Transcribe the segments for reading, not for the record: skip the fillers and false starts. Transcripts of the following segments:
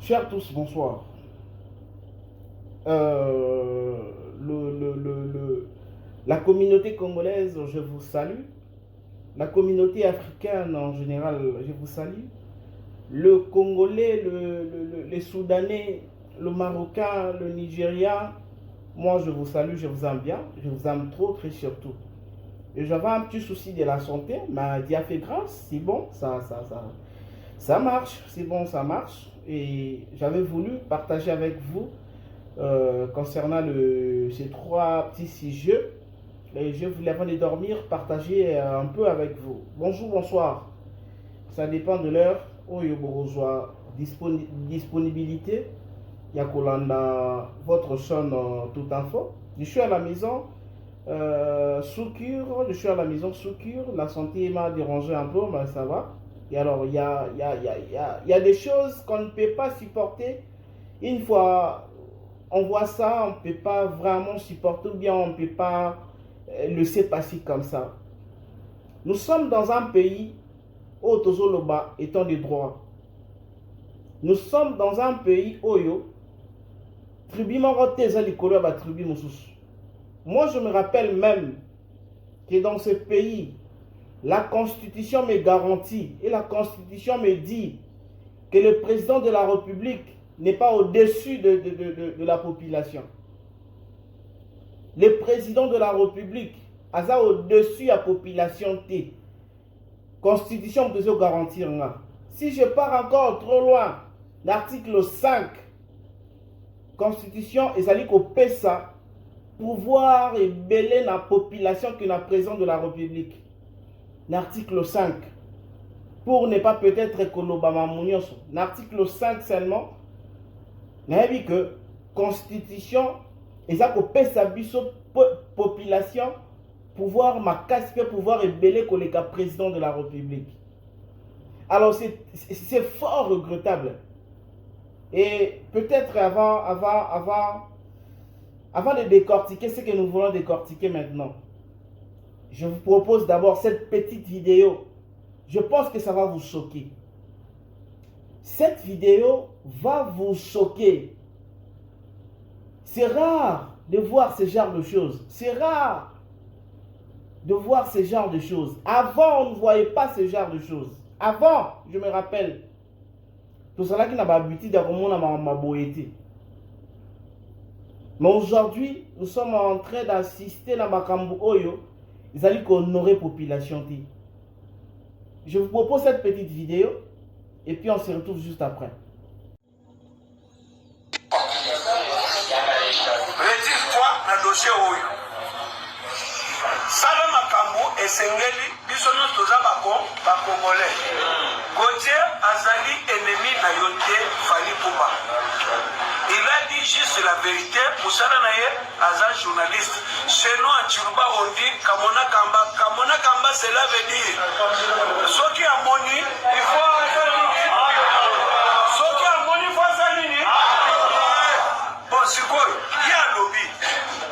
Chers tous, bonsoir. Euh, la communauté congolaise, je vous salue. La communauté africaine en général, je vous salue. Le Congolais, les Soudanais, le Marocain, le Nigeria, moi je vous salue, je vous aime bien. Je vous aime trop, très surtout. Et j'avais un petit souci de la santé, mais Dieu a fait grâce, c'est bon, ça marche, c'est bon, ça marche. Et j'avais voulu partager avec vous concernant ces trois petits sujets. Et je voulais, avant de dormir, partager un peu avec vous. Bonjour, bonsoir. Ça dépend de l'heure où il y a disponibilité. Il y a votre chaîne tout info. Je suis à la maison sous cure. Je suis à la maison sous cure. La santé m'a dérangé un peu, mais ça va. Et alors, il y a des choses qu'on ne peut pas supporter. Une fois on voit ça, on ne peut pas vraiment supporter, ou bien on ne peut pas laisser passer comme ça. Nous sommes dans un pays où Tozoloba étant des droits. Nous sommes dans un pays où tribu tribu. Moi, je me rappelle même que dans ce pays, la Constitution me garantit et la Constitution me dit que le président de la République n'est pas au-dessus de la population. Le président de la République est au-dessus de la population. Constitution peut garantir. Si je pars encore trop loin, l'article 5, Constitution, est allé couper ça, pouvoir et belé la population que le président de la République. L'article 5, pour ne pas peut-être que l'Obama Mounios, l'article 5 seulement, n'a vu que Constitution, et ça couper sa population, pouvoir ma casse pouvoir et belé que le président de la République. Alors c'est fort regrettable. Et peut-être avant de décortiquer ce que nous voulons décortiquer maintenant, je vous propose d'abord cette petite vidéo. Je pense que ça va vous choquer. Cette vidéo va vous choquer. C'est rare de voir ce genre de choses. C'est rare de voir ce genre de choses. Avant, on ne voyait pas ce genre de choses. Avant, je me rappelle, tout cela qui n'a pas habitué ma boété. Mais aujourd'hui, nous sommes en train d'assister à Makambo Oyo. Ils allaient honorer la population. Je vous propose cette petite vidéo et puis on se retrouve juste après. Retire-toi dans le dossier Oyo. Sala Makambo et Sengeli, bisons toza ba Congolais. Gauthier Azali, ennemi na yote Fali Pouba. Il a dit juste la vérité. Moussala Naye, Azal journaliste. Chez nous, à Chiruba, on dit Kamona Kamba. Kamona Kamba, cela veut dire ceux qui ont moni, il faut. Ceux qui ont moni, il faut Zalini. Bon, c'est quoi? Il y a un lobby.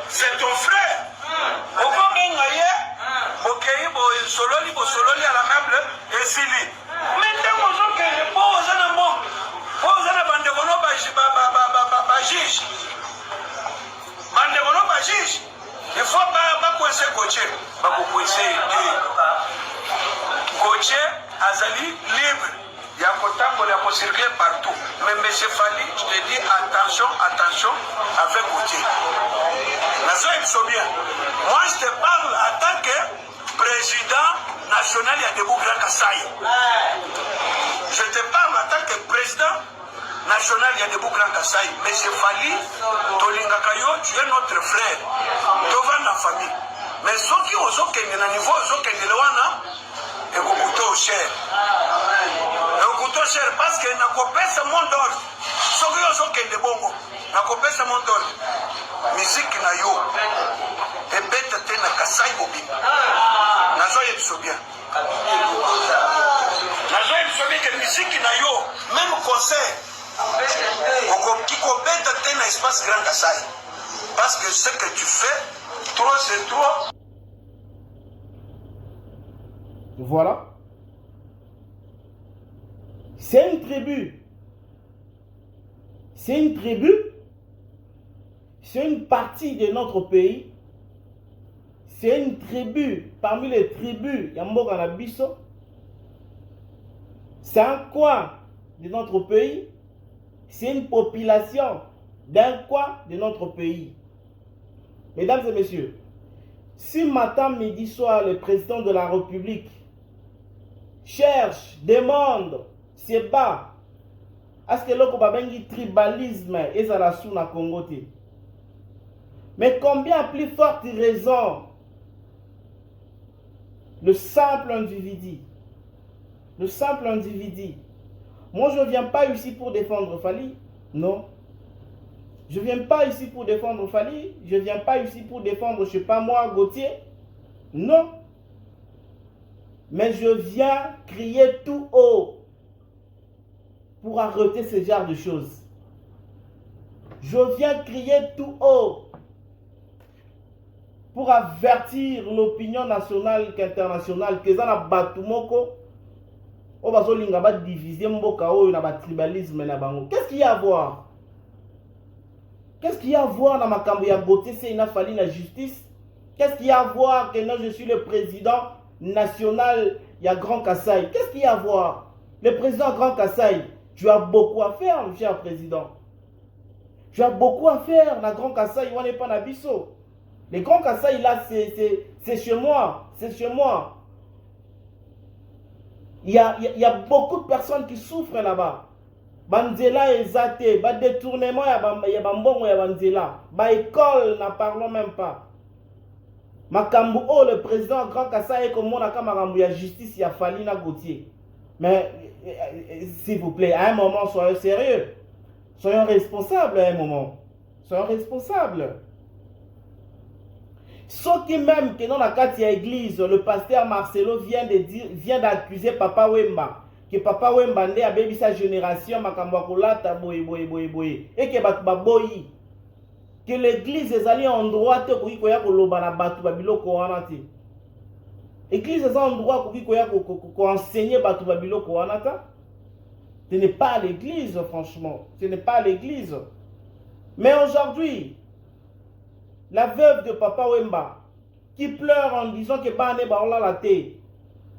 C'est ton frère. Au combien Naye, Bokei, Sololi à la meuble, et Sili. Maintenant, on sent que les pauvres sont en bon. Il faut pas coincer Gauthier. Gauthier Azali libre. Il y a un circuler partout. Mais M. Fali, je te dis attention avec Gauthier. Moi, je te parle en tant que président national de Debout Grand Kassai. Je te parle en tant que président national il y a des Grand Kassai. Mais c'est Fali, Tolingakayo, tu es notre frère. Devant la famille. Mais ceux qui ont un niveau, ceux qui ont un niveau, cher. Et cher parce que n'a pas ce monde d'or. Ceux qui ont un bongo, n'a pas ce monde d'or. Musique na yo. Et bête te na Kassai bobi. Nazo yebso bien. Nazo yebso bien que musique na yo, même concert. Qui compète dans l'espace Grand Kassai. Parce que ce que tu fais, trop c'est trop. Voilà. C'est une tribu. C'est une tribu, c'est une partie de notre pays, c'est une tribu parmi les tribus Yamboka na biso. C'est un coin de notre pays, c'est une population d'un coin de notre pays. Mesdames et messieurs, si matin, midi, soir, le président de la République cherche, demande, se bat, à ce que l'on ait tribalisme et ça la sous na Congo. Mais combien plus forte raison le simple individu. Le simple individu. Moi, je ne viens pas ici pour défendre Fali. Non. Je ne viens pas ici pour défendre Fali. Je ne viens pas ici pour défendre, je ne sais pas moi, Gauthier. Non. Mais je viens crier tout haut pour arrêter ce genre de choses. Je viens crier tout haut pour avertir l'opinion nationale qu'internationale que ça n'a pas tout moko. On va se diviser mboka o na ba tribalisme na bango. Qu'est-ce qu'il y a à voir? Qu'est-ce qu'il y a à voir dans ma cambo ya beauté c'est il a fallu la justice? Qu'est-ce qu'il y a à voir que non je suis le président national il y a Grand Kassai? Qu'est-ce qu'il y a à voir? Le président Grand Kassai, tu as beaucoup à faire, mon cher président. Tu as beaucoup à faire, la Grand Kassai, on n'est pas na biso. Le Grand Kassai là c'est chez moi, c'est chez moi. Il y a beaucoup de personnes qui souffrent là-bas. Banzela ezate, ba détournement ya bambongo ya banzela, ba école n'en parlons même pas. Makambu oh le président Grand Kassai comme on a kamarambu ya justice ya Falina Gauthier. Mais s'il vous plaît, à un moment soyons sérieux. Soyons responsables à un moment. Soyons responsables. Sauf qui même que dans la Katia église, le pasteur Marcelo vient d'accuser Papa Wemba. Que Papa Wemba a bébi sa génération, makambakolata boye. Et que Batba boyi. Que l'église est allée en droit pour qu'il y ait kolobana batu babilo koanati. L'église est en droit pour qu'il y ait enseigner batu babilo koanata. Ce n'est pas l'église, franchement. Ce n'est pas l'église. Mais aujourd'hui, la veuve de Papa Wemba, qui pleure en disant que Bane Baola la té,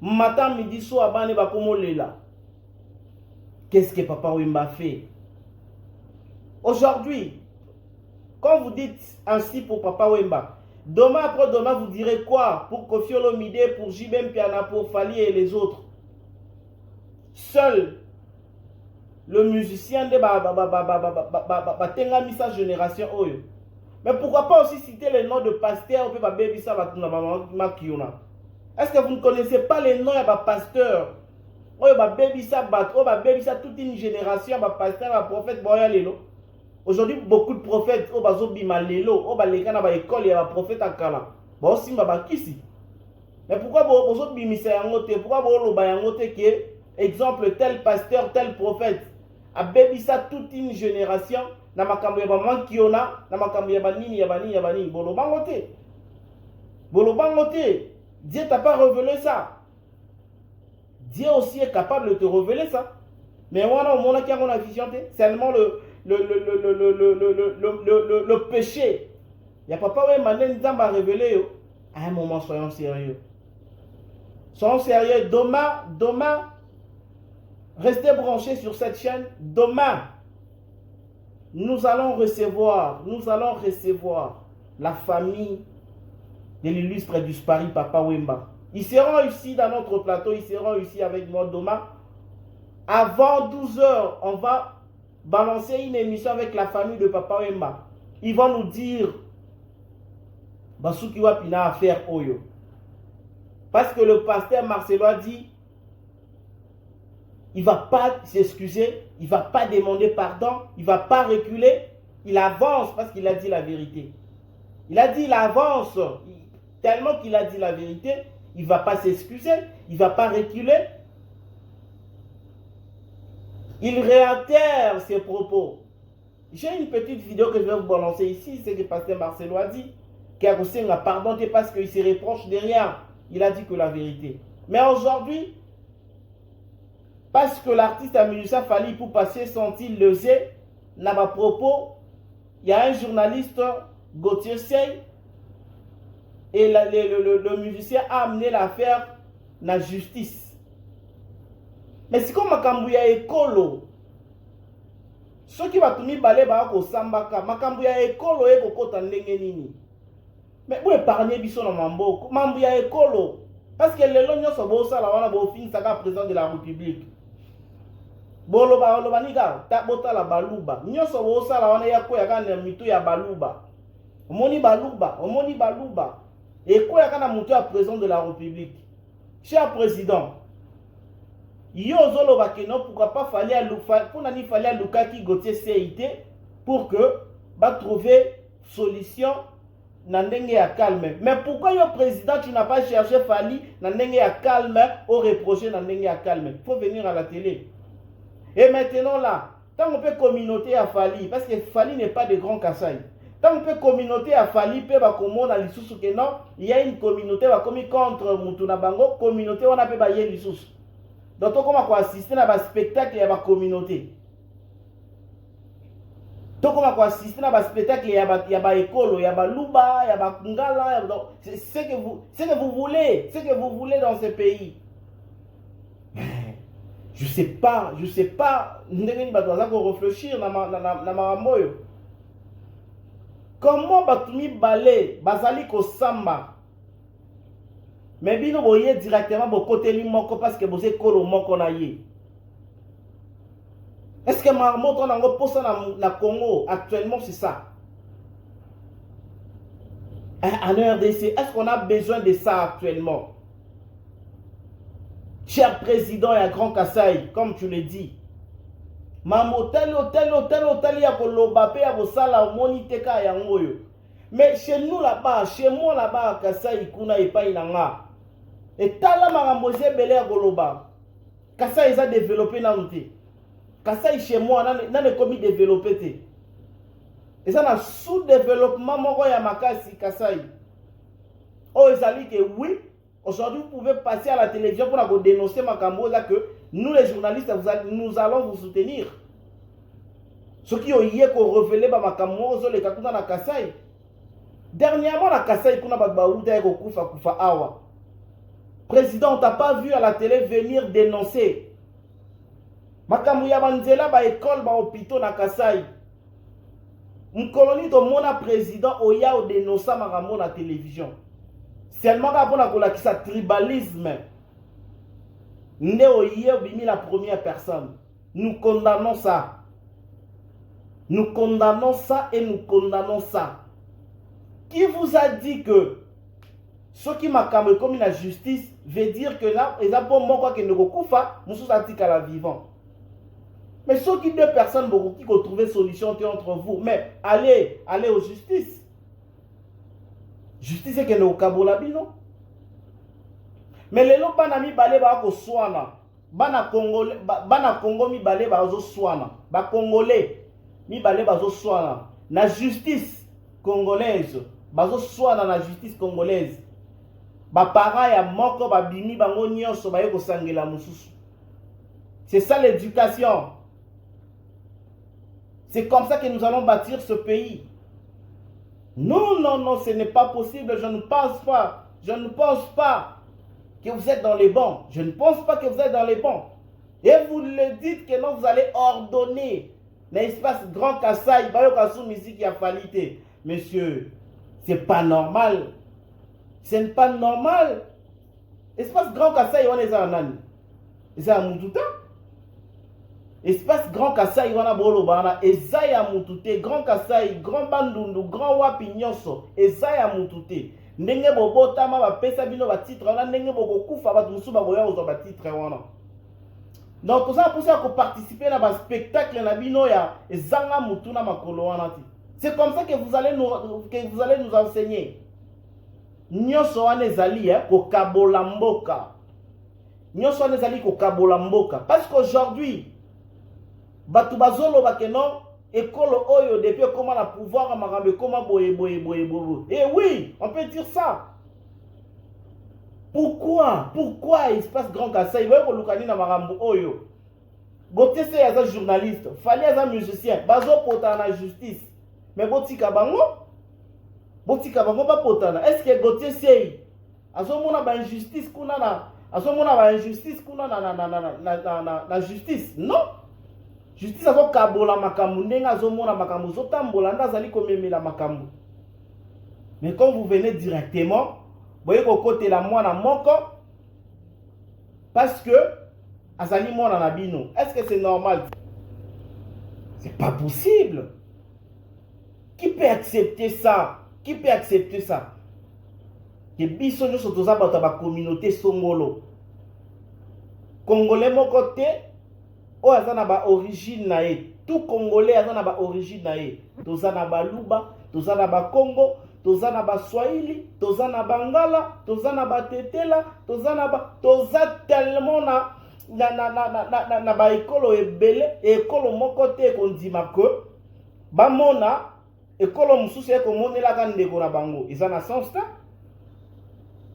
matin, midi, soir, Bane Bakomolela. Qu'est-ce que Papa Wemba fait? Aujourd'hui, quand vous dites ainsi pour Papa Wemba, demain après demain, vous direz quoi pour Koffi Olomide, pour Jibem Piana, pour Fali et les autres? Seul le musicien de Tengami sa génération. Mais pourquoi pas aussi citer les noms de pasteurs? Est-ce que vous ne connaissez pas les noms de pasteurs? Toute une génération de pasteurs, prophètes. Aujourd'hui, beaucoup de prophètes, mais pourquoi vous exemple tel pasteur, tel prophète a bébisa toute une génération? Na makambo ya maman kiona, na makambo ya banini ya bani, bolobangote. Dieu t'a pas révélé ça. Dieu aussi est capable de te révéler ça. Mais on a qui a vision, seulement le péché. Il n'y a pas de Nzamba révéler. À un moment, soyons sérieux. Soyons sérieux. Demain, restez branchés sur cette chaîne. Demain, nous allons recevoir la famille de l'illustre disparu Papa Wemba. Ils seront ici dans notre plateau, ils seront ici avec moi demain. Avant 12 h, on va balancer une émission avec la famille de Papa Wemba. Ils vont nous dire Basuki Wapina à faire Oyo. Parce que le pasteur Marcelo a dit il ne va pas s'excuser, il ne va pas demander pardon, il ne va pas reculer, il avance parce qu'il a dit la vérité. Il a dit il avance, tellement qu'il a dit la vérité, il ne va pas s'excuser, il ne va pas reculer. Il réitère ses propos. J'ai une petite vidéo que je vais vous balancer ici, c'est que le pasteur Marcelo a dit qu'il a pardonné parce qu'il se reproche de rien. Il a dit que la vérité. Mais aujourd'hui, parce que l'artiste a mis ça Fali pour passer son île lésé, na ba propos, il y a un journaliste, Gauthier Sey, et le musicien a amené l'affaire na justice. Mais c'est comme makambu ya ekolo. Ceux qui va tumi balé ba ko sambaka, makambu ya ekolo e kokota ndenge nini. Mais vous épargnez biso na mamboko, mambu ya ekolo. Parce que les gens sont beaux, ça, là, on a fini, ça, président de la République. Boloba, boloba, niga, tabota la baluba. Nyo so beaux, ça, là, on a yako, yaka, mitu ya baluba. Omoni baluba, omoni baluba. Et quoi, yaka, na mutu ya président de la République. Cher président, yo zoloba keno, pourquoi pas fallait à pour n'ani fallait à Lukaki Gauthier CIT pour que, va trouver solution. Nandenge ya calme. Mais pourquoi le président tu n'as pas cherché Fali Nandenge ya calme au reprocher Nandenge ya calme? Il faut venir à la télé. Et maintenant là, tant on peut communauté à Fali, parce que Fali n'est pas de grand Kassai. Tant on peut communauté à Fali, peut ba komo na lisusu que non, il y a une communauté va commis contre Mutuna Bango, communauté on a peut ba yé lisusu. Donc on comment assister à un spectacle et à la communauté. Donc on va assister à un spectacle, il y a ba école, il y a ba luba, il y a ba kungala, c'est ce que vous voulez dans ce pays. Je sais pas, ndenge ba doza ko réfléchir na mamoyo. Comment batumi balé, bazali ko samba. Mais bino boye directement bo côté li moko parce que bosé kolo moko na ye. Est-ce que Marmot on a reposé na Congo actuellement c'est ça? En RDC, est-ce qu'on a besoin de ça actuellement? Cher président et à Grand Kassai, comme tu le dis, Mamo tel ya koloba pe ya bosala moniteka ya ngoyo. Mais chez nous là-bas, chez moi là-bas à Kassai kuna epai nanga. Et tala maramboze belé ya koloba. Kassai ils a développé na nté. Kassai chez moi, n'a pas commis développé. Et ça, a sous-développement, mon ya makasi Kassai. Oh, ils ont dit que oui, aujourd'hui, vous pouvez passer à la télévision pour dénoncer Makambo, là que nous, les journalistes, nous allons vous soutenir. Ceux qui ont hier qu'on révélé Makambo, les Kakuna na Kassai. Dernièrement, la Kassai, kuna Baouda et Kufa Awa. Président, on t'a pas vu à la télé venir dénoncer. Makamu ya banzela ba école ba hôpital na Kassai. Mkoloni to mona président oya o dénoncer makambo na télévision. Seulement pour la kolakisa tribalisme. Nde oye bimi la première personne. Nous condamnons ça. Nous condamnons ça et nous condamnons ça. Qui vous a dit que ce qui m'a comme la justice veut dire que là, ils ont bon quoi que ne kokufa, musu atika la vivant. Mais ceux qui deux personnes qui ont trouvé solution entre vous, mais allez aux justice. Justice est que nous kabolabi non. Mais les gens bana mi balé ba ko swana, bana Congo mi balé ba zo swana, ba congolais mi balé ba zo swana. Na justice congolaise, ba zo swana na justice congolaise. Ba para ya moko ba bimi bango nyonso ba yeko sangela mususu. C'est ça l'éducation. C'est comme ça que nous allons bâtir ce pays. Non, non, non, ce n'est pas possible. Je ne pense pas. Je ne pense pas que vous êtes dans les bons. Je ne pense pas que vous êtes dans les bons. Et vous le dites que non, vous allez ordonner l'espace Grand Kassai, Bayokasu musique qui a qualité. Monsieur, c'est pas normal. Ce n'est pas normal. Espace Grand Kassai, on est en Nani. C'est à Moutouta. Espace Grand Kassai, on a Bolobana. Ezaya Moutouté. Grand Kassai, Grand Bandundu, Grand Wapinyoso. Ezaya Moutouté. Ndenge bobo tama ba pesa bino ba titre wana ndenge boko kufa ba musu ba boya ozo ba titre wana. Donc ça pour ça qu'on participer à un spectacle na bino ya ezanga mutuna makolo wana ti. C'est comme ça que vous allez nous enseigner. Nyoso wana ezali ko kabola mboka. Nyoso wana ezali ko kabola mboka parce qu'aujourd'hui batu bazolo bakeno école oyo depuis comment la pouvoir à marambe comment boye. Et oui, on peut dire ça. Pourquoi il se passe Grand Kassai? Il va y na marambo oyo. Gauthier c'est un journaliste, Fali un musicien, bazo potana justice. Mais botika bango ba potana. Est-ce que Gauthier c'est azomona ba injustice kuna na azomona ba injustice kuna na justice? Non. Justice azo kabola makambu ndenga azomona makambu zotambola ndazali komemela makambu. Mais quand vous venez directement, vous voyez qu'au côté la mwana moko parce que azali mwana na bino. Est-ce que c'est normal? C'est pas possible. Qui peut accepter ça? Qui peut accepter ça? Que biso nyo sotoza bato ba communauté songolo. Congolais moko te o azana ba origine na ye. Tout Congolais azana ba origine na ye. Tozana ba Luba, tozana ba Congo, tozana ba Swahili, tozana ba Ngala, tozana ba Tetela, tozana tellement na ba ekolo ebele, ekolo moko te kondima ko ba mona ekolo mususu e komonela ka ndeko na bango. Ils en a sens ça?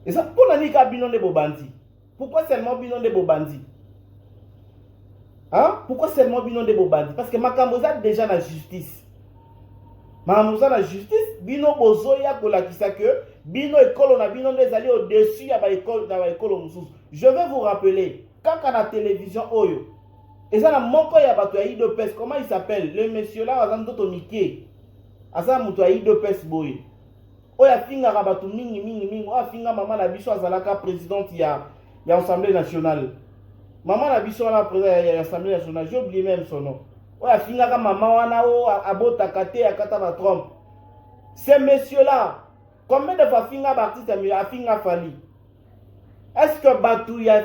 Et ça pour nani ka bino de bobandi? Pourquoi seulement bino de bobandi? Hein? Pourquoi seulement bino de bobandi? Parce que makamboza déjà la justice. Makamboza la justice, bino bozoya kolakisa que bino ekolo na bino ndezali au-dessus ya ba ekolo mususu. Je vais vous rappeler quand à la télévision oyo eza na moko ya bato ya IDPS, comment il s'appelle? Le monsieur là azando to Mickey. Asa muto ya IDPS boy. Oya finga rabatu mingi. Oya finga maman na biso azalaka présidente ya Assemblée nationale. Maman na biso na président ya Assemblée nationale, j'ai oublié même son nom. Oya finga ka maman wana o abota kate akata ba Trump. Ces messieurs là, combien de fois finga artiste a finga Fali? Est-ce que batu ya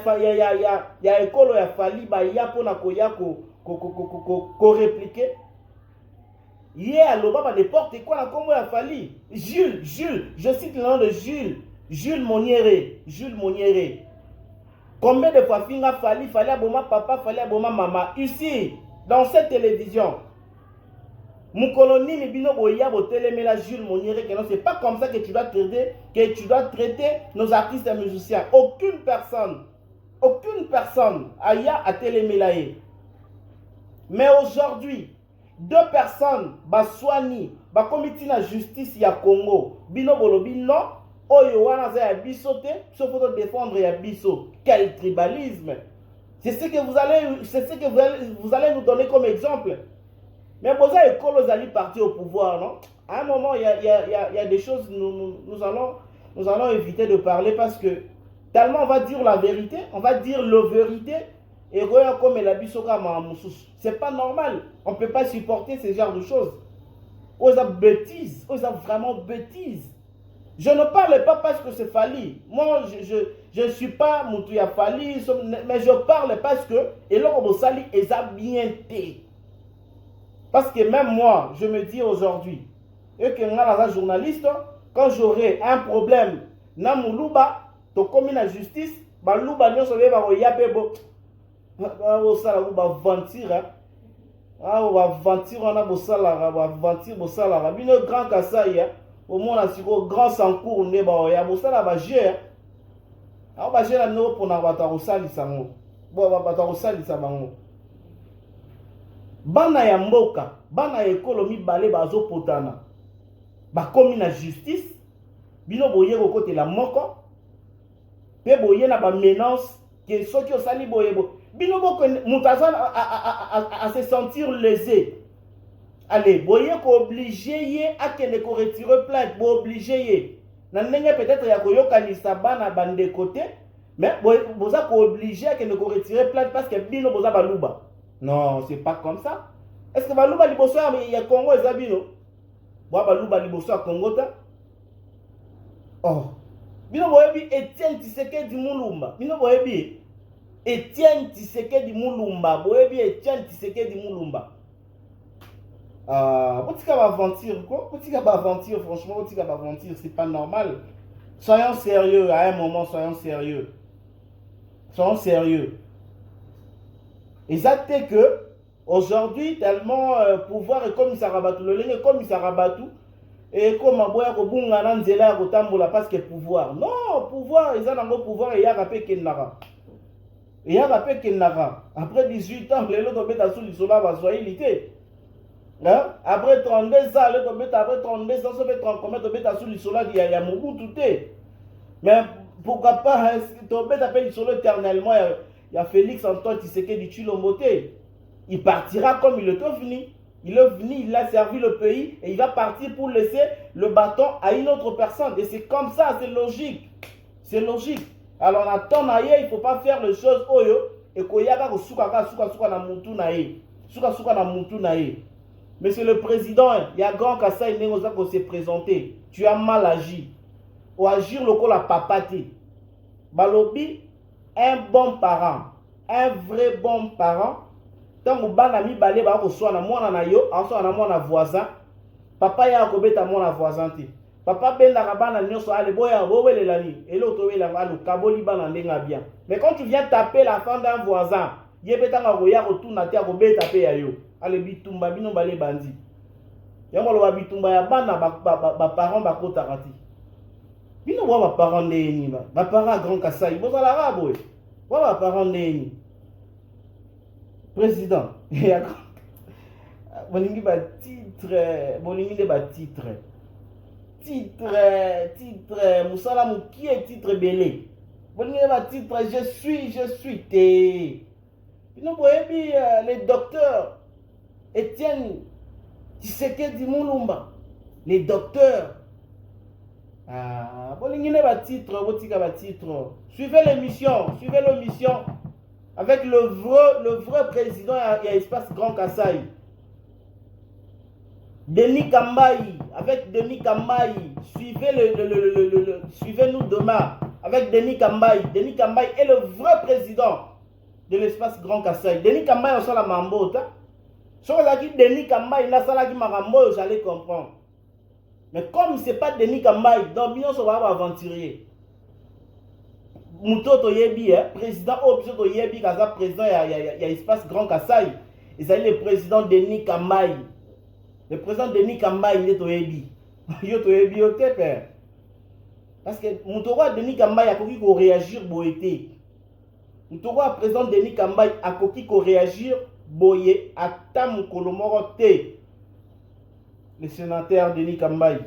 ekolo ya Fali ba ya pona ko ya ko répliquer? Hier, aloba ba n'importe quoi na kombo ya Fali. Jules, je cite le nom de Jules Moniere. Combien de fois finga Fali aboma papa, Fali aboma maman ici dans cette télévision? Mon colonie ni bino boya botelemela Jules Moniere que non, c'est pas comme ça que tu dois traiter nos artistes et musiciens. Aucune personne aya a telemelaye. Mais aujourd'hui, deux personnes baswani bakomiti na justice ya Congo bino bolobi non oyo wana za ya biso te sauf pour défendre ya biso. Quel tribalisme! C'est ce que vous allez nous donner comme exemple. Mais boza ekolo zali parti au pouvoir, non? À un moment il y a des choses nous allons éviter de parler parce que tellement on va dire la vérité, on va dire la vérité. Et comme la bisoka mamoussous, c'est pas normal. On peut pas supporter ce genre de choses. Aux bêtises, vraiment bêtises. Je ne parle pas parce que c'est Fali. Moi, je ne suis pas Moutouya Fali, mais je parle parce que et là on sali et ça bien été. Parce que même moi, je me dis aujourd'hui, et que un journaliste, quand j'aurai un problème, na muluba, to comme la justice, ba luba nyo sobe ba oyabebo. Ah, ça va ventir, ah, on va ventir, on a beau salaire, on va ventir, beau salaire. Bino grand Kasaï, au moins là, si au grand Sancour, ne ba ya beau salaire, ba gérer. Ah, ba gérer no pour na bata osali sango. Bo ba bata osali sabango. Bana ya mboka, bana ya ekolomi balé bazo potana. Ba komi na justice, bino boye ko côté la moko. Pe boye na ba menace que ceux qui osali boye bo. Bino boko mutazan à se sentir lésé. Allez, voyez qu'obligé yé à qu'elle ko retirer plainte, bo obligé yé. Nanenge peut-être ya koyoka ni sabana bande côté, mais boza ko obligé à qu'elle ko retirer plainte parce que bino boza baluba. Non, c'est pas comme ça. Est-ce que baluba liboso ya Congo ezabino? Bo baluba liboso ya Congo ta? Oh. Bino boyebi Etienne Tshisekedi Mulumba. Bino boyebi Etienne Tshisekedi Mulumba. Boyebi Etienne Tshisekedi Mulumba. Botika ba aventure quoi? Botika ba aventure, franchement, botika ba aventure, c'est pas normal. Soyons sérieux, à un moment, soyons sérieux. Soyons sérieux. Et ça fait que aujourd'hui, tellement pouvoir et comme il s'arabatou, le ligne comme il s'arabatou, et comme à boire au bon ganan zela kotambola parce que pouvoir. Non, pouvoir, ils ont un pouvoir et y a rappelé qu'il n'a pas. Et il y a un peu qui n'a après 18 ans, les autres mettent sous l'isola, va soyez hein? Après 32 ans, les autres mettent après 32 ans, ça fait 30 combien de mettre sous l'isola, il y a beaucoup tout est. Mais pourquoi pas, tu mets appelle l'isola éternellement, il y a Félix Antoine Tshisekedi Tshilombo. Il partira comme il est venu. Il est venu, il a servi le pays et il va partir pour laisser le bâton à une autre personne. Et c'est comme ça, c'est logique. C'est logique. Alors, on attend, il ne faut pas faire les choses oyo et qu'il y a na mutu nae. Suka na mutu nae. Monsieur le Président, il y a grand Kassai Nengoza qui s'est présenté. Tu as mal agi. Ou agir le col à papati. Balobi, un bon parent, un vrai bon parent. Tant que ban ami balé ba ko so na mwana na yo, aso na mwana voisin. Papa ya ko beta mwana voisin ti. Papa benda ka bana nyoso ale boya bo wele lani. Et l'autre wele la lu kaboli bana ndenga bien. Mais quand tu viens taper la femme d'un voisin, ye beta nga ko ya ko tuna te ko beta pe ya yo. Ale bitumba bino balé bandi. Yango lo bitumba ya bana ba parents ba ko tarati. Bino wa ba parents ndeni ba. Ba parents grand Kassai, bo za la rabo. Wa ba parents ndeni. Président, bolingi ba titre, musala muki est titre belé. Bolingi ba titre, je suis té. Bino boyebi les docteurs Etienne Tshisekedi Mulumba, les docteurs. Bolingi ba titre, botika ba titre. Suivez l'émission. Avec le vrai président, il y a espace Grand Kassai. Denis Kambaï, avec Denis Kambaï, suivez-nous demain avec Denis Kambaï. Denis Kambaï est le vrai président de l'espace Grand Kassai. Denis Kambaï, on sent la mambo. Si on a dit Denis Kambaï, là, ça l'a dit Marambo, j'allais comprendre. Mais comme ce n'est pas Denis Kambaï, donc on va aventurier. Moutoto Yebi, président Obisoto Yebi, Kaza président, il y a espace Grand Kassai. Ils allaient le président Denis Kambaï. Le président Denis Kambaï, il est au Yebi. Il est au Yebi, au père. Parce que Moutoro Denis Kambaï a coquille pour réagir boété. Moutoro président Denis Kambaï a coquille pour réagir boyé à Tam Kolomoroté. Le sénateur Denis Kambaï.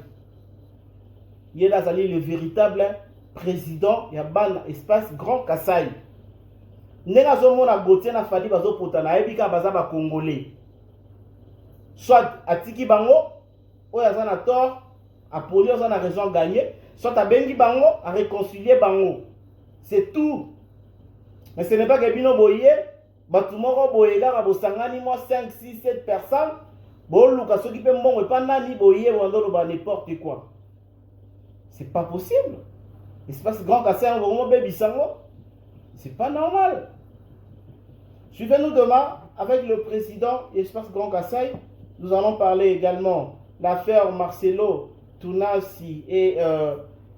Il est là, le véritable président, il y a ban espace Grand Kassai. Nena zomona Gauthier na Fadi bazo potana ebika baza ba congolais. Soit atiki bango, o ya zana tort, a poli on a raison gagner, soit a bengi bango, a réconcilier bango. C'est tout. Mais ce n'est pas que bino boye, batumoko boye ga bo sangani mo 5 6 7 personnes, bo luka soki pe mbongo pa nani boye wandolo ba n'importe quoi. C'est pas possible. Espace Grand Kassai, c'est pas normal. Suivez-nous demain avec le président Espace Grand Kassai. Nous allons parler également de l'affaire Marcelo Tounasi et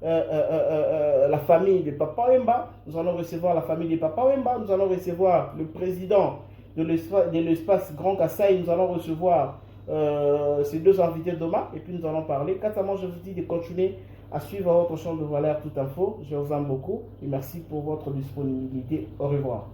la famille de Papa Wemba. Nous allons recevoir la famille de Papa Wemba. Nous allons recevoir le président de l'espace Grand Kassai. Nous allons recevoir ces deux invités demain. Et puis nous allons parler. Quant à moi, je vous dis de continuer à suivre votre champ de valeur Tout Info. Je vous aime beaucoup et merci pour votre disponibilité. Au revoir.